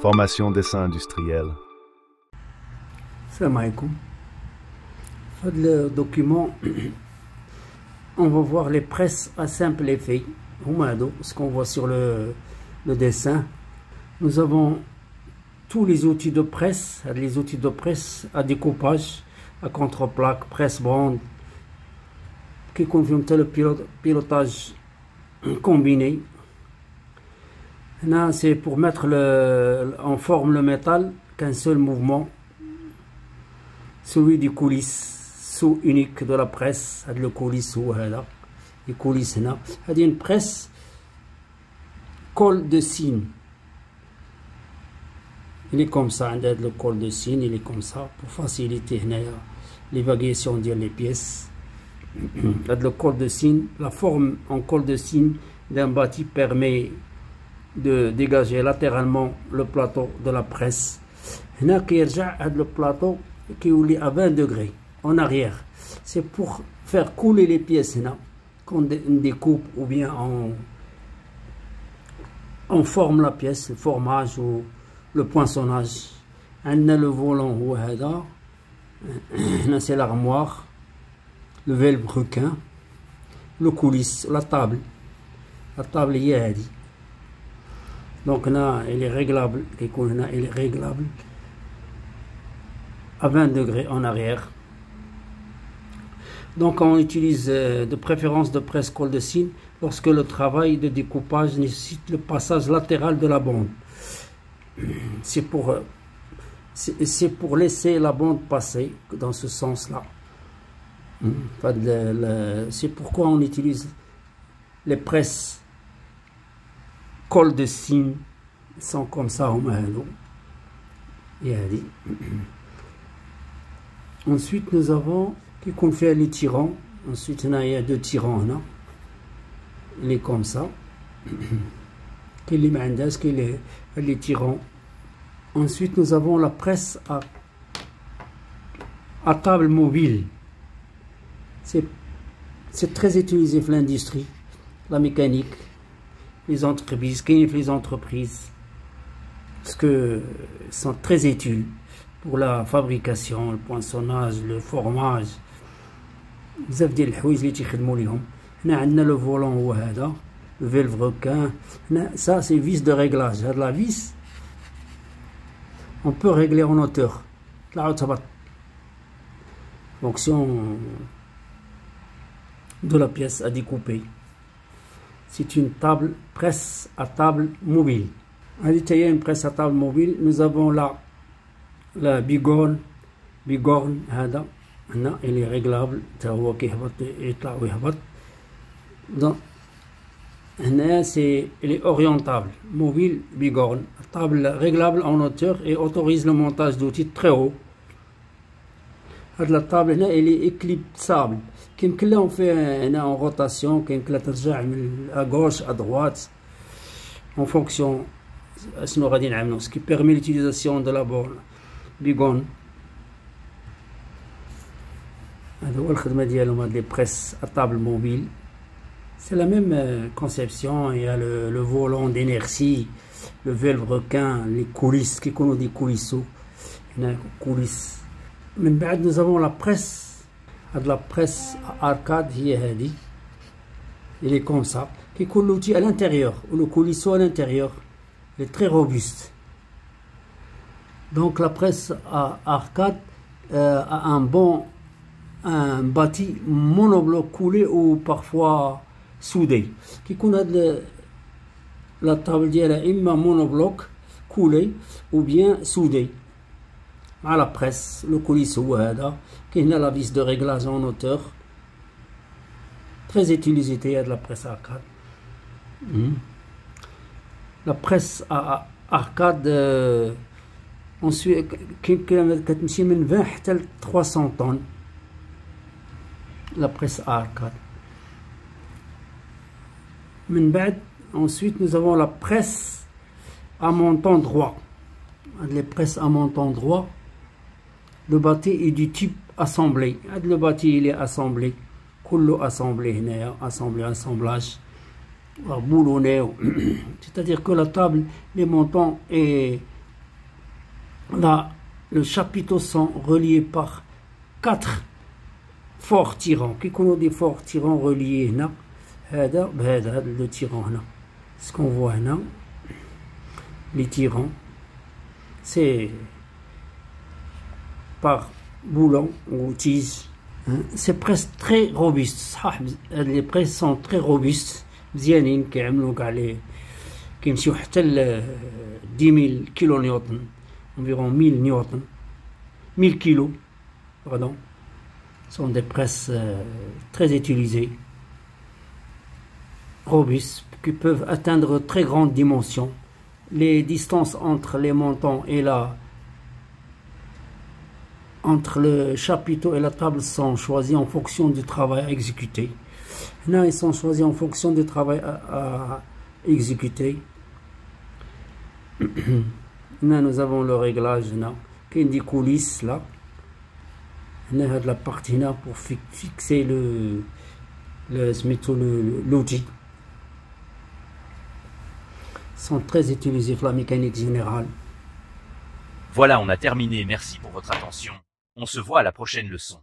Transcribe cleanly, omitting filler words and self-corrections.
Formation dessin industriel. Salam alaikum. Dans le document, on va voir les presses à simple effet. Ce qu'on voit sur le dessin. Nous avons tous les outils de presse à découpage, à contre-plaque, presse-bande, qui confirment le pilotage combiné. Là, c'est pour mettre en forme le métal qu'un seul mouvement, celui des coulisses sous unique de la presse. Le coulisse les coulisses là. C'est une presse col de cygne. Il est comme ça, le col de cygne, il est comme ça pour faciliter l'évaluation des pièces. Le col de cygne, la forme en col de cygne d'un bâti permet de dégager latéralement le plateau de la presse. Le plateau qui est à 20 degrés en arrière. C'est pour faire couler les pièces qu'on découpe ou bien on forme la pièce, le formage ou le poinçonnage. On a le volant, c'est l'armoire, le velcro, le coulisse, la table. La table est dit. Donc là, elle est réglable, à 20 degrés en arrière. Donc on utilise de préférence de presse col de cygne lorsque le travail de découpage nécessite le passage latéral de la bande. C'est pour laisser la bande passer dans ce sens-là. C'est pourquoi on utilise les presses col de cygne, sont comme ça au mahalo. Ensuite nous avons qui confère les tirants. Ensuite il y a deux tirants là. Il est comme ça. Les tirants. Ensuite nous avons la presse à table mobile. C'est très utilisé dans l'industrie, la mécanique, les entreprises, parce que sont très utiles pour la fabrication, le poinçonnage, le formage. بزاف ديال الحوايج اللي تيخدموا ليهم. هنا عندنا لو فولون هو هذا le velcro. هنا ça c'est vis de réglage. هاد la vis on peut régler en hauteur. Fonction de la pièce à découper. C'est une table presse à table mobile. À l'intérieur une presse à table mobile. Nous avons là la bigorne. Elle est réglable. Donc, elle est orientable. Mobile, bigorne. Table réglable en hauteur et autorise le montage d'outils très haut. La table elle est éclipsable. Comme là on fait en rotation, à gauche, à droite, en fonction ce qui permet l'utilisation de la borne bigorne. Les presses à table mobile, c'est la même conception. Il y a le volant d'inertie, le velcro, les coulisses, qui connaissent des coulisses. Nous avons la presse à arcade, il est comme ça, qui coule l'outil à l'intérieur, ou le coulisseau à l'intérieur, il est très robuste. Donc la presse à arcade a un bâti monobloc coulé ou parfois soudé. Qui connaît la table d'hier imma monobloc coulé ou bien soudé. À la presse, le coulisseau qui a la vis de réglage en hauteur. Très utilisée de la presse arcade. La presse à arcade ensuite qui 20 حتى 300 tonnes. La presse à arcade. Ensuite nous avons la presse à montant droit. Les presses à montant droit. Le bâti est du type assemblé. Le bâti il est assemblé. Assemblage. Boulonné. C'est-à-dire que la table, les montants est Là, le chapiteau sont reliés par 4 forts tirants. Qui connaît des forts tirants reliés là? Le tirant là. Ce qu'on voit là, les tirants, c'est par boulon ou tige. C'est presque très robuste. Les presses sont très robustes. مزيانين كيعملوا كاع لي كيمشيو حتى ل 10 000 كيلو نيوتن environ 1000 newtons 1000 kilos pardon sont des presses très utilisées robustes qui peuvent atteindre très grandes dimensions. Les distances entre les montants et entre le chapiteau et la table sont choisies en fonction du travail à exécuter. Là, ils sont choisis en fonction du travail à exécuter. Là, nous avons le réglage, là, qui est des coulisses, là. Là, de la partie là pour fixer l'outil. Ils sont très utilisés pour la mécanique générale. Voilà, on a terminé. Merci pour votre attention. On se voit à la prochaine leçon.